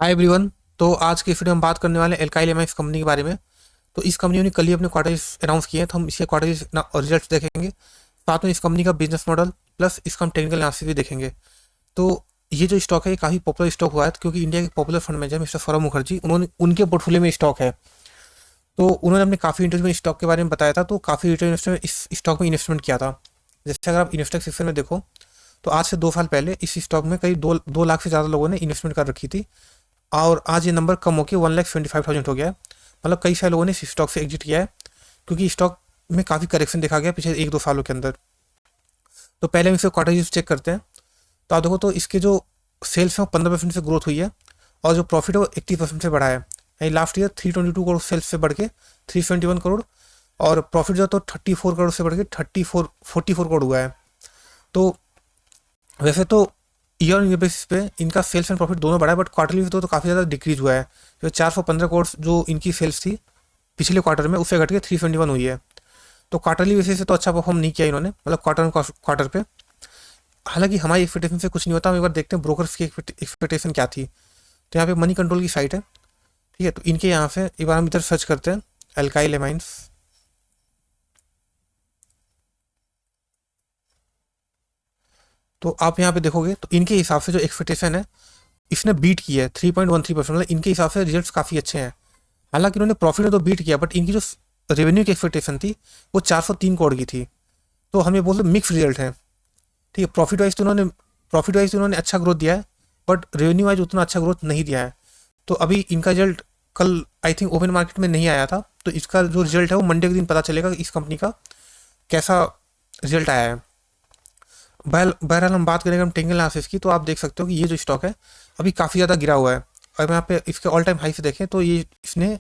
Hi everyone. तो आज की इस वीडियो में बात करने वाले हैं एल्काइल एमाइड्स कंपनी के बारे में। तो इस कंपनी ने कल ही अपने क्वार्टर्स अनाउंस किए हैं, तो हम इसके क्वार्टर्स रिजल्ट्स देखेंगे। साथ में इस कंपनी का बिजनेस मॉडल प्लस इसका हम टेक्निकल एनालिसिस भी देखेंगे। तो ये जो स्टॉक है ये काफ़ी पॉपुलर स्टॉक हुआ है, क्योंकि इंडिया के popular fund manager mister Saurabh Mukherjee उन्होंने उनके पोर्टफोलियो में स्टॉक है। तो उन्होंने अपने काफ़ी इंटरव्यू में स्टॉक के बारे में बताया था, तो काफ़ी रिटेल इन्वेस्टर ने इस स्टॉक में इन्वेस्टमेंट किया था। जैसे अगर आप इन्वेस्टर सेक्शन में देखो तो आज से 2 साल पहले इस स्टॉक में करीब 2 लाख से ज़्यादा लोगों ने इन्वेस्टमेंट कर रखी थी, और आज ये नंबर कम होकर 1,25,000 हो गया है। मतलब कई सारे लोगों ने इस स्टॉक से एग्जिट किया है, क्योंकि स्टॉक में काफ़ी करेक्शन देखा गया पिछले 1-2 सालों के अंदर। तो पहले हम इसके क्वार्टर चेक करते हैं। तो आप देखो तो इसके जो सेल्स हैं वो 15% से ग्रोथ हुई है, और जो प्रॉफिट है वो 81% से बढ़ा है। यानी लास्ट ईयर 322 करोड़ सेल्स से बढ़ के 371 करोड़, और प्रॉफिट जो तो 34 करोड़ से बढ़ के 44 करोड़ हुआ है। तो वैसे तो ईयर ऑन ईयर बेसिस पे इनका सेल्स एंड प्रॉफिट दोनों बढ़ा है, बट क्वार्टरली तो काफ़ी ज़्यादा डिक्रीज हुआ है। जो 415 करोड़ जो इनकी सेल्स थी पिछले क्वार्टर में, उससे घट के 321 हुई है। तो क्वार्टरली बेसिस से तो अच्छा परफॉर्म नहीं किया इन्होंने, मतलब क्वार्टर पे। हालांकि हमारी एक्सपेक्टेशन से कुछ नहीं होता। हम एक बार देखते हैं ब्रोकर्स की एक्सपेक्टेशन क्या थी। तो यहाँ पे मनी कंट्रोल की साइट है, ठीक है। तो इनके यहाँ से एक बार हम इधर सर्च करते हैं एल्काइल एमाइन्स। तो आप यहाँ पे देखोगे तो इनके हिसाब से जो एक्सपेक्टेशन है इसने बीट की है 3.13%। मतलब इनके हिसाब से रिजल्ट्स काफ़ी अच्छे हैं। हालांकि इन्होंने प्रॉफिट में तो बीट किया, बट इनकी जो रेवेन्यू की एक्सपेक्टेशन थी वो 403 करोड़ की थी। तो हमें बोलते मिक्स रिजल्ट है, ठीक है। प्रॉफिट वाइज तो उन्होंने अच्छा ग्रोथ दिया है, बट रेवेन्यू वाइज उतना अच्छा ग्रोथ नहीं दिया है। तो अभी इनका रिजल्ट कल आई थिंक ओपन मार्केट में नहीं आया था, तो इसका जो रिजल्ट है वो मंडे के दिन पता चलेगा कि इस कंपनी का कैसा रिजल्ट आया है। बहरहाल हम बात करेंगे हम टेक्निकल एनालिसिस की, तो आप देख सकते हो कि ये जो स्टॉक है अभी काफ़ी ज़्यादा गिरा हुआ है। और यहाँ पे इसके ऑल टाइम हाई से देखें तो ये इसने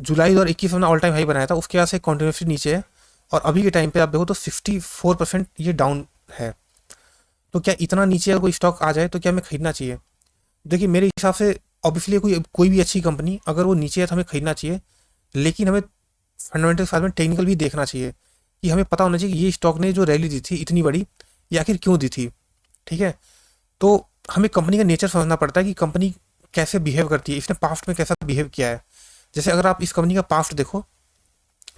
जुलाई 2021 में ऑल टाइम हाई बनाया था, उसके बाद से कॉन्टिन्यूसली नीचे है। और अभी के टाइम पे आप देखो तो 64% ये डाउन है। तो क्या इतना नीचे अगर कोई स्टॉक आ जाए तो क्या हमें खरीदना चाहिए? देखिए मेरे हिसाब से ऑब्वियसली कोई कोई भी अच्छी कंपनी अगर वो नीचे है तो हमें खरीदना चाहिए, लेकिन हमें फंडामेंटल साथ में टेक्निकल भी देखना चाहिए। कि हमें पता होना चाहिए कि ये स्टॉक ने जो रैली दी थी इतनी बड़ी, ये आखिर क्यों दी थी, ठीक है। तो हमें कंपनी का नेचर समझना पड़ता है कि कंपनी कैसे बिहेव करती है, इसने पास्ट में कैसा बिहेव किया है। जैसे अगर आप इस कंपनी का पास्ट देखो,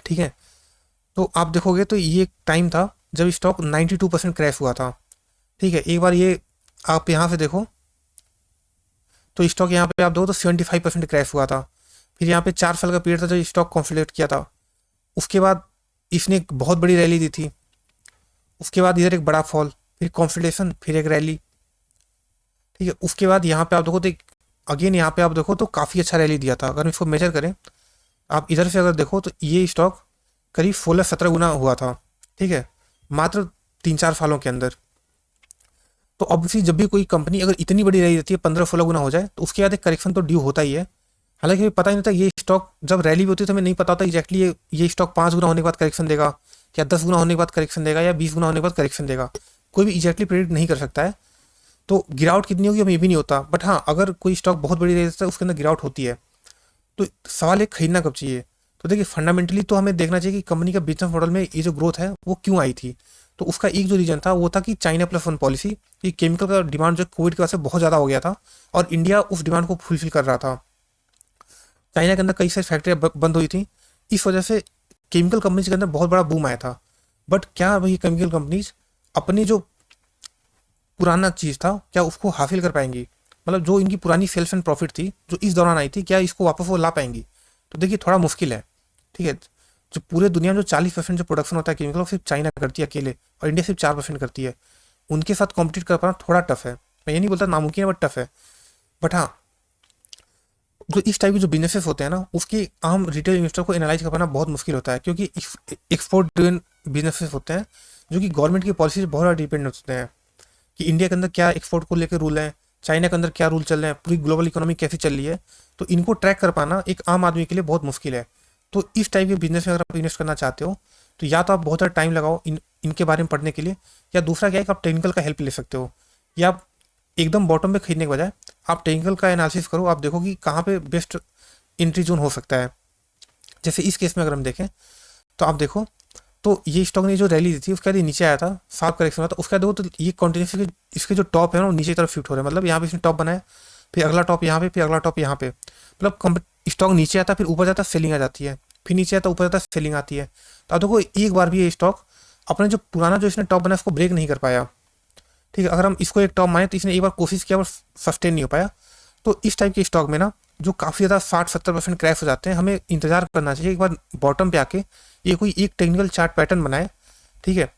ठीक है, तो आप देखोगे तो ये एक टाइम था जब स्टॉक 92% क्रैश हुआ था, ठीक है। एक बार ये आप यहाँ से देखो तो स्टॉक यहाँ पे आप देखो तो 75% क्रैश हुआ था। फिर यहाँ पे 4 साल का पीरियड था जब स्टॉक कॉन्सोलिडेट किया था। उसके बाद इसने एक बहुत बड़ी रैली दी थी। उसके बाद इधर एक बड़ा फॉल, फिर कॉन्सोलिडेशन, फिर एक रैली, ठीक है। उसके बाद यहाँ पे आप देखो तो अगेन यहाँ पे आप देखो तो काफ़ी अच्छा रैली दिया था। अगर हम इसको मेजर करें, आप इधर से अगर देखो तो ये स्टॉक करीब 16-17 गुना हुआ था, ठीक है, मात्र 3-4 सालों के अंदर। तो ऑब्वियसली जब भी कोई कंपनी अगर इतनी बड़ी रैली देती है 15-16 गुना हो जाए, तो उसके बाद एक करेक्शन तो ड्यू होता ही है। हालांकि हमें पता ही नहीं था ये स्टॉक जब रैली भी होती है तो हमें नहीं पता होता एग्जैक्टली ये स्टॉक 5 गुना होने के बाद करेक्शन देगा, या 10 गुना होने के बाद करेक्शन देगा, या 20 गुना होने के बाद करेक्शन देगा। कोई भी एग्जैक्टली प्रेडिक्ट नहीं कर सकता है। तो गिरावट कितनी होगी हमें ये भी नहीं होता, बट हाँ अगर कोई स्टॉक बहुत बड़ी रैली देता है उसके अंदर गिरावट होती है। तो सवाल है खरीदना कब चाहिए। तो देखिए फंडामेंटली तो हमें देखना चाहिए कि कंपनी का बिजनेस मॉडल में ये जो ग्रोथ है वो क्यों आई थी। तो उसका एक जो रीजन था वो था कि चाइना+1 पॉलिसी, कि केमिकल का डिमांड जो कोविड की वजह से बहुत ज़्यादा हो गया था, और इंडिया उस डिमांड को फुलफिल कर रहा था। चाइना के अंदर कई सारी फैक्ट्रियाँ बंद हुई थी, इस वजह से केमिकल कंपनीज के अंदर बहुत बड़ा बूम आया था। बट क्या वही केमिकल कंपनीज अपनी जो पुराना चीज़ था क्या उसको हासिल कर पाएंगी? मतलब जो इनकी पुरानी सेल्स एंड प्रॉफिट थी जो इस दौरान आई थी, क्या इसको वापस वो ला पाएंगी? तो देखिए थोड़ा मुश्किल है, ठीक है। जो पूरे दुनिया में जो 40% जो प्रोडक्शन होता है केमिकल, वो सिर्फ चाइना करती है अकेले, और इंडिया सिर्फ 4% करती है। उनके साथ कॉम्पिटिट कर पाना थोड़ा टफ है। मैं ये नहीं बोलता नामुमकिन है, बट टफ है। बट हाँ, जो इस टाइप के जो बिजनेसेस होते हैं ना, उसकी आम रिटेल इन्वेस्टर को एनालाइज कर पाना बहुत मुश्किल होता है, क्योंकि एक्सपोर्ट ड्रिवन बिजनेसेस होते हैं जो कि गवर्नमेंट की पॉलिसी से बहुत ज़्यादा डिपेंड होते हैं। कि इंडिया के अंदर क्या एक्सपोर्ट को लेकर रूल है, चाइना के अंदर क्या रूल चल रहे हैं, पूरी ग्लोबल इकोनॉमी कैसी चल रही है। तो इनको ट्रैक कर पाना एक आम आदमी के लिए बहुत मुश्किल है। तो इस टाइप के बिजनेस में अगर आप इन्वेस्ट करना चाहते हो, तो या तो आप बहुत ज़्यादा टाइम लगाओ इनके बारे में पढ़ने के लिए, या दूसरा क्या है कि आप टेक्निकल का हेल्प ले सकते हो। या आप एकदम बॉटम में खरीदने के बजाय आप टेक्निकल का एनालिसिस करो, आप देखो कि कहाँ पे बेस्ट एंट्री जोन हो सकता है। जैसे इस केस में अगर हम देखें तो आप देखो तो ये स्टॉक ने जो रैली दी थी उसके बाद ये नीचे आया था, साफ करेक्शन हुआ था। उसके बाद देखो तो ये कंटिन्यूसली इसके जो टॉप है ना वो नीचे की तरफ शिफ्ट हो रहे हैं। मतलब यहाँ पे इसने टॉप बनाया, फिर अगला टॉप यहाँ पे, फिर अगला टॉप यहाँ पे, मतलब स्टॉक नीचे आता है, फिर ऊपर जाता है, सेलिंग आ जाती है, फिर नीचे आता है, ऊपर जाता है, सेलिंग आती है। तो आप देखो एक बार भी ये स्टॉक अपने जो पुराना जो इसने टॉप बनाया उसको ब्रेक नहीं कर पाया। ठीक है, अगर हम इसको एक टॉप माने तो इसने एक बार कोशिश किया पर सस्टेन नहीं हो पाया। तो इस टाइप के स्टॉक में ना जो काफ़ी ज़्यादा 60-70% क्रैश हो जाते हैं, हमें इंतजार करना चाहिए एक बार बॉटम पे आके ये कोई एक टेक्निकल चार्ट पैटर्न बनाए, ठीक है,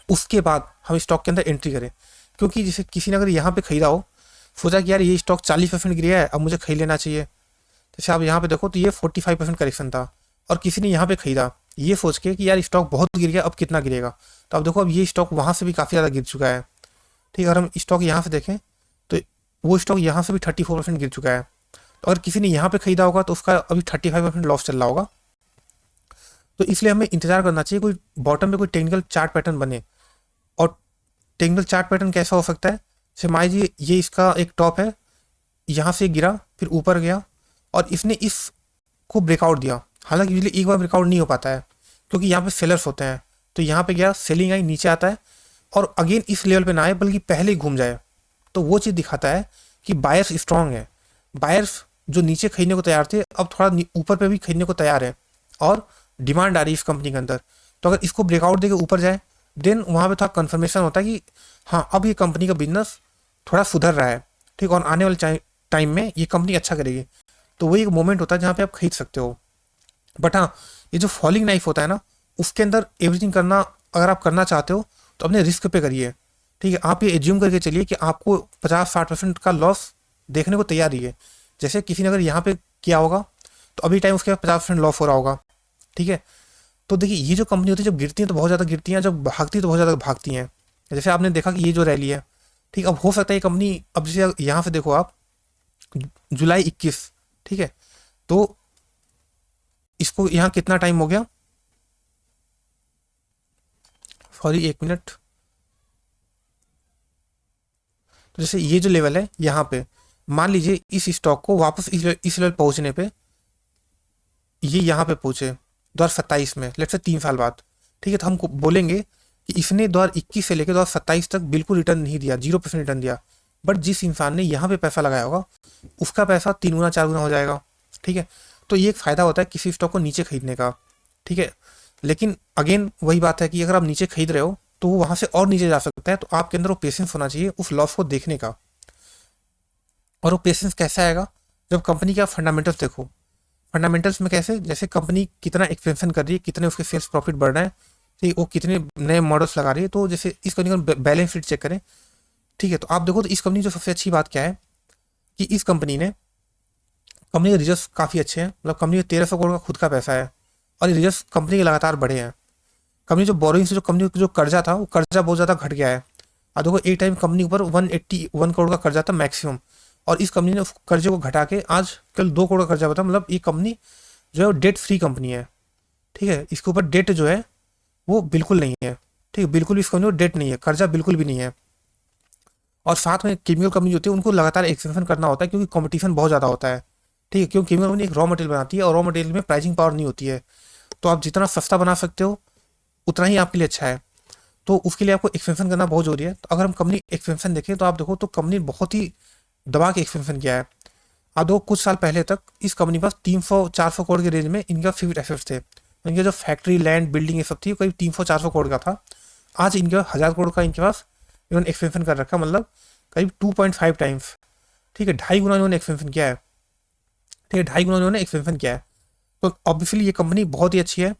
उसके बाद हम स्टॉक के अंदर एंट्री करें। क्योंकि जैसे किसी ने अगर यहाँ पे खरीदा हो, सोचा कि यार ये स्टॉक 40% गिरा है, अब मुझे खरीद लेना चाहिए, जैसे आप यहाँ पे देखो तो ये 45% करेक्शन था, और किसी ने यहाँ पे खरीदा ये सोच के कि यार स्टॉक बहुत गिर गया, अब कितना गिरेगा। तो अब देखो अब ये स्टॉक वहाँ से भी काफ़ी ज़्यादा गिर चुका है। ठीक है, अगर हम स्टॉक यहाँ से देखें तो वो स्टॉक यहाँ से भी 34% गिर चुका है। तो अगर किसी ने यहाँ पे खरीदा होगा तो उसका अभी 35% लॉस चल रहा होगा। तो इसलिए हमें इंतजार करना चाहिए कोई बॉटम पे कोई टेक्निकल चार्ट पैटर्न बने। और टेक्निकल चार्ट पैटर्न कैसा हो सकता है, जैसे मान लीजिए ये इसका एक टॉप है, यहाँ से गिरा फिर ऊपर गया और इसने इसको ब्रेकआउट दिया। हालांकि यूजली एक बार ब्रेकआउट नहीं हो पाता है क्योंकि यहाँ पे सेलर्स होते हैं। तो यहाँ पे गया, सेलिंग आई, नीचे आता है और अगेन इस लेवल पे ना आए बल्कि पहले ही घूम जाए, तो वो चीज़ दिखाता है कि बायर्स स्ट्रांग है। बायर्स जो नीचे खरीदने को तैयार थे अब थोड़ा ऊपर पे भी खरीदने को तैयार है और डिमांड आ रही है इस कंपनी के अंदर। तो अगर इसको ब्रेकआउट देके ऊपर जाए देन वहाँ पे थोड़ा कन्फर्मेशन होता है कि हाँ अब ये कंपनी का बिजनेस थोड़ा सुधर रहा है, ठीक, और आने वाले टाइम में ये कंपनी अच्छा करेगी। तो वही एक मोमेंट होता है जहाँ पे आप खरीद सकते हो। बट हाँ, ये जो फॉलिंग नाइफ होता है ना, उसके अंदर एवरीथिंग करना अगर आप करना चाहते हो तो अपने रिस्क पे करिए। ठीक है, आप ये एज्यूम करके चलिए कि आपको 50-60% का लॉस देखने को तैयार ही है। जैसे किसी ने अगर यहाँ पे किया होगा तो अभी टाइम उसके 50% लॉस हो रहा होगा। ठीक है, तो देखिए ये जो कंपनी होती है जब गिरती है तो बहुत ज़्यादा गिरती हैं, जब भागती है तो बहुत ज़्यादा भागती हैं। जैसे आपने देखा कि ये जो रैली है, ठीक, अब हो सकता है ये कंपनी, अब जैसे यहाँ से देखो आप जुलाई 21, ठीक है, तो इसको यहाँ कितना टाइम हो गया, सॉरी एक मिनट। तो जैसे ये जो लेवल है यहाँ पे, मान लीजिए इस स्टॉक को वापस इस लेवल पहुँचने पे ये यहाँ पे पहुँचे 2027 में, लेट्स से 3 साल बाद, ठीक है, तो हम बोलेंगे कि इसने 2021 से लेकर 2027 तक बिल्कुल रिटर्न नहीं दिया, 0% रिटर्न दिया। बट जिस इंसान ने यहाँ पे पैसा लगाया होगा उसका पैसा 3 गुना 4 गुना हो जाएगा। ठीक है, तो ये एक फ़ायदा होता है किसी स्टॉक को नीचे खरीदने का। ठीक है, लेकिन अगेन वही बात है कि अगर आप नीचे खरीद रहे हो तो वो वहाँ से और नीचे जा सकता है, तो आपके अंदर वो पेशेंस होना चाहिए उस लॉस को देखने का। और वो पेशेंस कैसा आएगा, जब कंपनी के आप फंडामेंटल्स देखो। फंडामेंटल्स में कैसे, जैसे कंपनी कितना एक्सपेंशन कर रही है, कितने उसके सेल्स प्रॉफिट बढ़ रहे हैं, ठीक, वो कितने नए मॉडल्स लगा रही है। तो जैसे इस कंपनी का बैलेंस शीट चेक करें, ठीक है, तो आप देखो तो इस कंपनी जो सबसे अच्छी बात क्या है कि इस कंपनी के रिजल्ट काफ़ी अच्छे हैं। मतलब कंपनी में 1300 करोड़ का खुद का पैसा है और ये रिजल्ट कंपनी के लगातार बढ़े हैं। कंपनी जो बोरिंग से जो कंपनी जो कर्जा था वो कर्जा बहुत ज़्यादा घट गया है। अब देखो एक टाइम कंपनी के ऊपर 181 करोड़ का कर्जा था मैक्सिमम, और इस कंपनी ने उस कर्जे को घटा के आज कल 2 करोड़ का कर्जा बता। मतलब ये कंपनी जो है वो डेट फ्री कंपनी है। ठीक है, इसके ऊपर डेट जो है वो बिल्कुल नहीं है। ठीक है, बिल्कुल भी इस कंपनी को डेट नहीं है, कर्जा बिल्कुल भी नहीं है। और साथ में केमिकल कंपनी होती है उनको लगातार एक्सपेंशन करना होता है क्योंकि कंपटीशन बहुत ज़्यादा होता है। ठीक है, क्योंकि केमिकल कंपनी एक रॉ मटेरियल बनाती है और रॉ मटेरियल में प्राइसिंग पावर नहीं होती है, तो आप जितना सस्ता बना सकते हो उतना ही आपके लिए अच्छा है। तो उसके लिए आपको एक्सपेंशन करना बहुत जरूरी है। तो अगर हम कंपनी एक्सपेंशन देखें तो आप देखो तो कंपनी बहुत ही दबा के एक्सपेंशन किया है। आप देखो कुछ साल पहले तक इस कंपनी के पास 300-400 करोड़ के रेंज में इनका फिक्स्ड एसेट्स थे। इनके जो फैक्ट्री, लैंड, बिल्डिंग ये सब थी करीब 300-400 करोड़ का था। आज इनके पास 1000 करोड़ का इनके पास इन्होंने एक्सपेंशन कर रखा, मतलब करीब 2.5 टाइम्स। ठीक है, 2.5 गुना इन्होंने एक्सपेंशन किया है। ठीक है, 2.5 गुना इन्होंने एक्सपेंशन किया है। तो ऑब्वियसली ये कंपनी बहुत ही अच्छी है।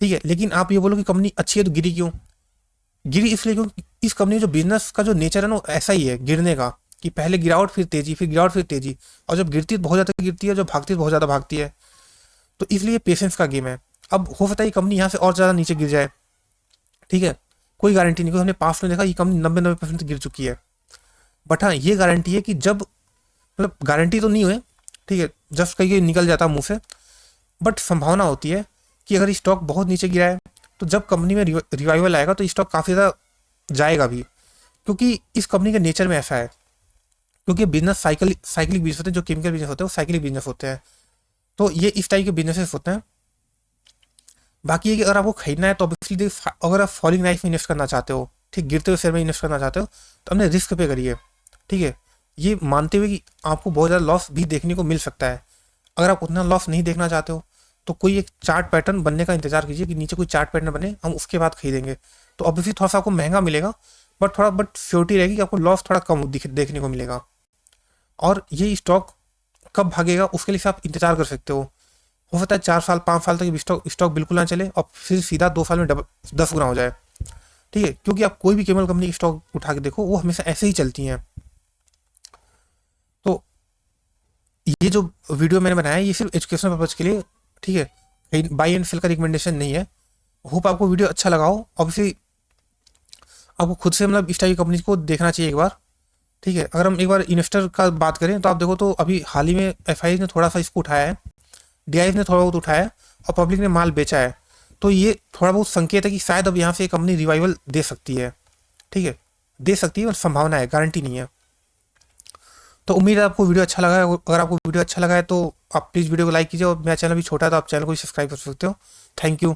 ठीक है, लेकिन आप ये बोलो कि कंपनी अच्छी है तो गिरी क्यों? गिरी इसलिए क्योंकि इस कंपनी जो बिजनेस का जो नेचर है ना ऐसा ही है गिरने का, कि पहले गिरावट फिर तेजी, फिर गिरावट फिर तेजी, और जब गिरती है तो बहुत ज़्यादा गिरती है, जब भागती है तो बहुत ज़्यादा भागती है। तो इसलिए पेशेंस का गेम है। अब हो सकता है ये कंपनी यहाँ से और ज़्यादा नीचे गिर जाए। ठीक है, कोई गारंटी नहीं, क्योंकि हमने पास्ट में देखा ये कंपनी 90-90% गिर चुकी है। बट हाँ, ये गारंटी है कि जब, मतलब गारंटी तो नहीं हुई, ठीक है, जस्ट कहीं निकल जाता मुंह से, बट संभावना होती है कि अगर स्टॉक बहुत नीचे गिरा है तो जब कंपनी में रिवाइवल आएगा तो स्टॉक काफ़ी ज़्यादा जाएगा भी, क्योंकि इस कंपनी के नेचर में ऐसा है। क्योंकि बिजनेस साइकिलिक बिजनेस होते हैं, जो केमिकल बिजनेस होते हैं वो साइकिलिक बिजनेस होते हैं। तो ये इस टाइप के बिजनेसेस होते हैं। बाकी ये कि अगर आपको खरीदना है तो ऑब्वियसली अगर आप फॉलिंग नाइफ में इन्वेस्ट करना चाहते हो, ठीक, गिरते हुए शेयर में इन्वेस्ट करना चाहते हो, तो अपने रिस्क पे करिए। ठीक है, ये मानते हुए कि आपको बहुत ज़्यादा लॉस भी देखने को मिल सकता है। अगर आप उतना लॉस नहीं देखना चाहते हो तो कोई एक चार्ट पैटर्न बनने का इंतजार कीजिए कि नीचे कोई चार्ट पैटर्न बने, हम उसके बाद खरीदेंगे। तो ऑब्वियसली थोड़ा सा आपको महंगा मिलेगा, बट श्योरिटी रहेगी कि आपको लॉस थोड़ा कम देखने को मिलेगा। और ये स्टॉक कब भागेगा उसके लिए आप इंतजार कर सकते हो सकता है 4 साल 5 साल तक स्टॉक स्टॉक बिल्कुल ना चले और फिर सीधा 2 साल में 10 गुना हो जाए। ठीक है, क्योंकि आप कोई भी केबल कंपनी की स्टॉक उठा के देखो, वो हमेशा ऐसे ही चलती हैं। तो ये जो वीडियो मैंने बनाया है ये सिर्फ एजुकेशनल पर्पज के लिए, ठीक है, कहीं बाई एंड सेल का रिकमेंडेशन नहीं है। होप आपको वीडियो अच्छा लगा हो। ऑब्वियसली आपको खुद से मतलब इस टाइप की कंपनी को देखना चाहिए एक बार। ठीक है, अगर हम एक बार इन्वेस्टर का बात करें तो आप देखो तो अभी हाल ही में एफ ने थोड़ा सा इसको उठाया है, डी ने थोड़ा बहुत उठाया है और पब्लिक ने माल बेचा है। तो ये थोड़ा बहुत संकेत है कि शायद अब यहाँ से कंपनी रिवाइवल दे सकती है। ठीक है, दे सकती है और संभावना है, गारंटी नहीं है। तो उम्मीद है आपको वीडियो अच्छा लगा है। अगर आपको वीडियो अच्छा लगा है तो आप प्लीज़ वीडियो को लाइक कीजिए और मेरा चैनल भी छोटा है तो आप चैनल को भी सब्सक्राइब कर सकते हो। Thank you.